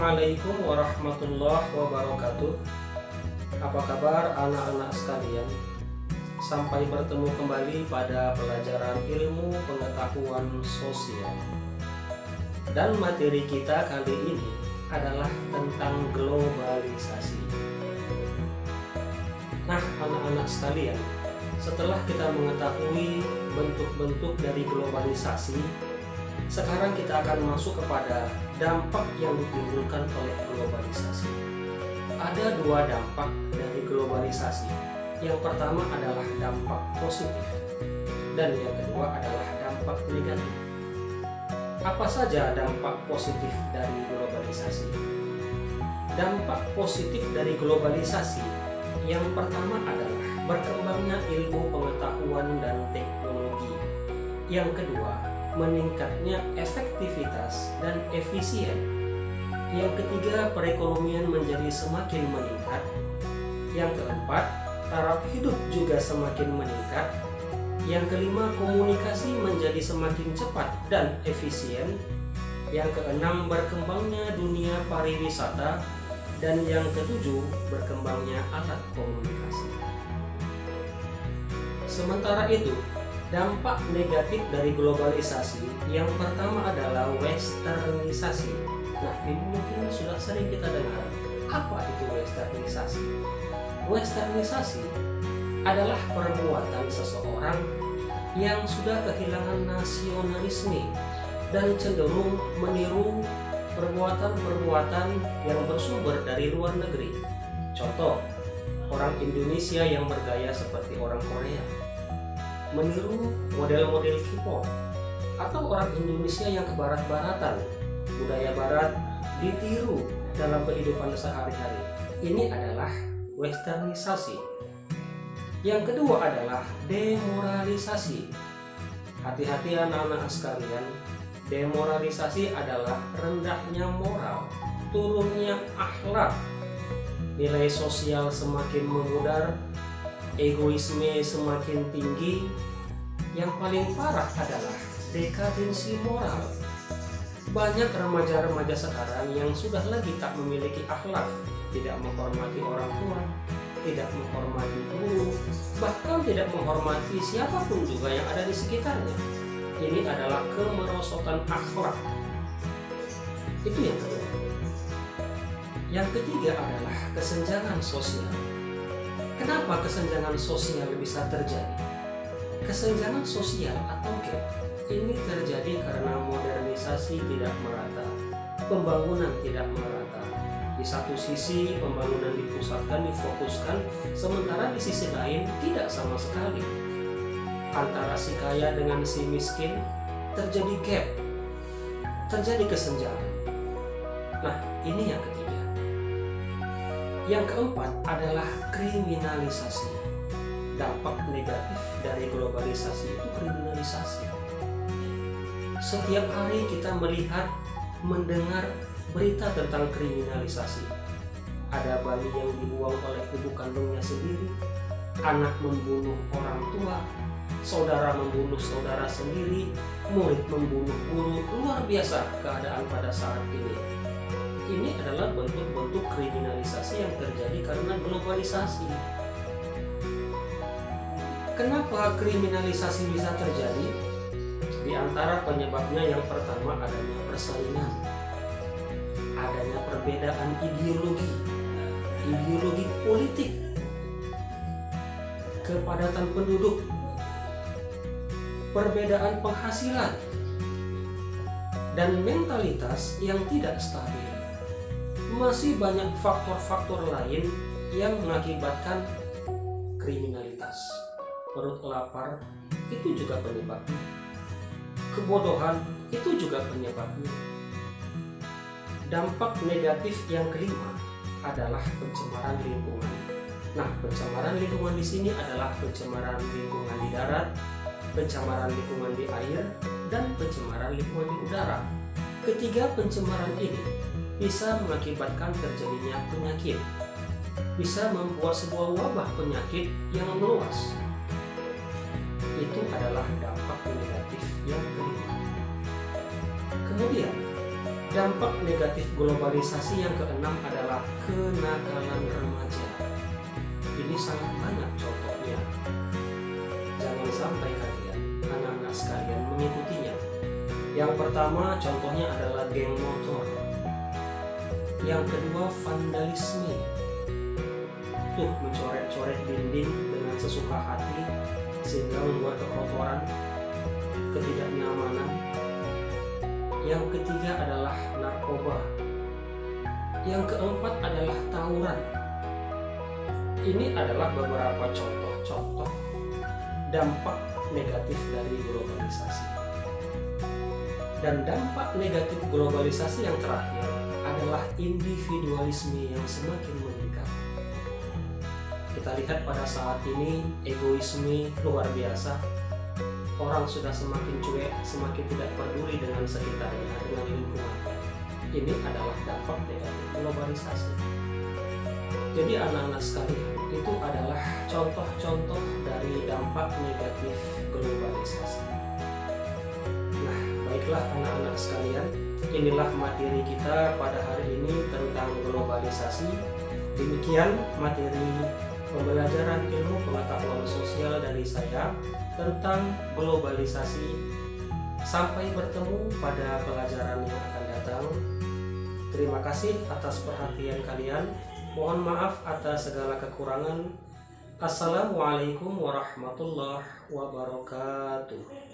Assalamualaikum warahmatullahi wabarakatuh. Apa kabar anak-anak sekalian? Sampai bertemu kembali pada pelajaran ilmu pengetahuan sosial. Dan materi kita kali ini adalah tentang globalisasi. Nah, anak-anak sekalian, setelah kita mengetahui bentuk-bentuk dari globalisasi, sekarang kita akan masuk kepada dampak yang ditimbulkan oleh globalisasi. Ada dua dampak dari globalisasi. Yang pertama adalah dampak positif, dan yang kedua adalah dampak negatif. Apa saja dampak positif dari globalisasi? Dampak positif dari globalisasi yang pertama adalah berkembangnya ilmu pengetahuan dan teknologi. Yang kedua, meningkatnya efektivitas dan efisien. Yang ketiga, perekonomian menjadi semakin meningkat. Yang keempat, taraf hidup juga semakin meningkat. Yang kelima, komunikasi menjadi semakin cepat dan efisien. Yang keenam, berkembangnya dunia pariwisata. Dan yang ketujuh, berkembangnya alat komunikasi. Sementara itu, dampak negatif dari globalisasi yang pertama adalah westernisasi. Nah, ini mungkin sudah sering kita dengar. Apa itu westernisasi? Westernisasi adalah perbuatan seseorang yang sudah kehilangan nasionalisme dan cenderung meniru perbuatan-perbuatan yang bersumber dari luar negeri. Contoh, orang Indonesia yang bergaya seperti orang Korea, meniru model-model K-pop, atau orang Indonesia yang kebarat-baratan, budaya barat ditiru dalam kehidupan sehari-hari. Ini adalah westernisasi. Yang kedua adalah demoralisasi. Hati-hati anak-anak sekalian, demoralisasi adalah rendahnya moral, turunnya akhlak, nilai sosial semakin memudar, egoisme semakin tinggi. Yang paling parah adalah dekadensi moral. Banyak remaja-remaja sekarang yang sudah lagi tak memiliki akhlak, tidak menghormati orang tua, tidak menghormati guru, bahkan tidak menghormati siapapun juga yang ada di sekitarnya. Ini adalah kemerosotan akhlak. Itu yang kedua. Yang ketiga adalah kesenjangan sosial. Kenapa kesenjangan sosial bisa terjadi? Kesenjangan sosial atau gap ini terjadi karena modernisasi tidak merata, pembangunan tidak merata. Di satu sisi pembangunan dipusatkan, difokuskan, sementara di sisi lain tidak sama sekali. Antara si kaya dengan si miskin terjadi gap, terjadi kesenjangan. Nah, ini yang ketiga. Yang keempat adalah kriminalisasi. Dampak negatif dari globalisasi itu kriminalisasi. Setiap hari kita melihat, mendengar berita tentang kriminalisasi. Ada bayi yang dibuang oleh ibu kandungnya sendiri, anak membunuh orang tua, saudara membunuh saudara sendiri, murid membunuh guru. Luar biasa keadaan pada saat ini. Ini adalah bentuk-bentuk kriminalisasi yang terjadi karena globalisasi. Kenapa kriminalisasi bisa terjadi? Di antara penyebabnya yang pertama adanya persaingan, adanya perbedaan ideologi, ideologi politik, kepadatan penduduk, perbedaan penghasilan, dan mentalitas yang tidak stabil. Masih banyak faktor-faktor lain yang mengakibatkan kriminalitas. Perut lapar itu juga penyebabnya. Kebodohan itu juga penyebabnya. Dampak negatif yang kelima adalah pencemaran lingkungan. Nah, pencemaran lingkungan di sini adalah pencemaran lingkungan di darat, pencemaran lingkungan di air, dan pencemaran lingkungan di udara. Ketiga pencemaran ini bisa mengakibatkan terjadinya penyakit, bisa membuat sebuah wabah penyakit yang meluas. Itu adalah dampak negatif yang kelima. Kemudian Dampak negatif globalisasi yang keenam adalah kenakalan remaja. Ini sangat banyak contohnya. Jangan sampai kalian, anak-anak sekalian, mengikutinya. Yang pertama contohnya adalah geng motor. Yang kedua vandalisme. Tuh, mencoret-coret dinding dengan sesuka hati sehingga membuat kekotoran, ketidaknyamanan. Yang ketiga adalah narkoba. Yang keempat adalah tawuran. Ini adalah beberapa contoh-contoh dampak negatif dari globalisasi. Dan dampak negatif globalisasi yang terakhir adalah individualisme yang semakin meningkat. Kita lihat pada saat ini egoisme luar biasa. Orang sudah semakin cuek, semakin tidak peduli dengan sekitarnya, dengan lingkungan. Ini adalah dampak negatif globalisasi. Jadi anak-anak sekalian, itu adalah contoh-contoh dari dampak negatif globalisasi. Nah, baiklah anak-anak sekalian, inilah materi kita pada hari ini tentang globalisasi. Demikian materi pembelajaran ilmu pengetahuan sosial dari saya tentang globalisasi. Sampai bertemu pada pelajaran yang akan datang. Terima kasih atas perhatian kalian. Mohon maaf atas segala kekurangan. Assalamualaikum warahmatullahi wabarakatuh.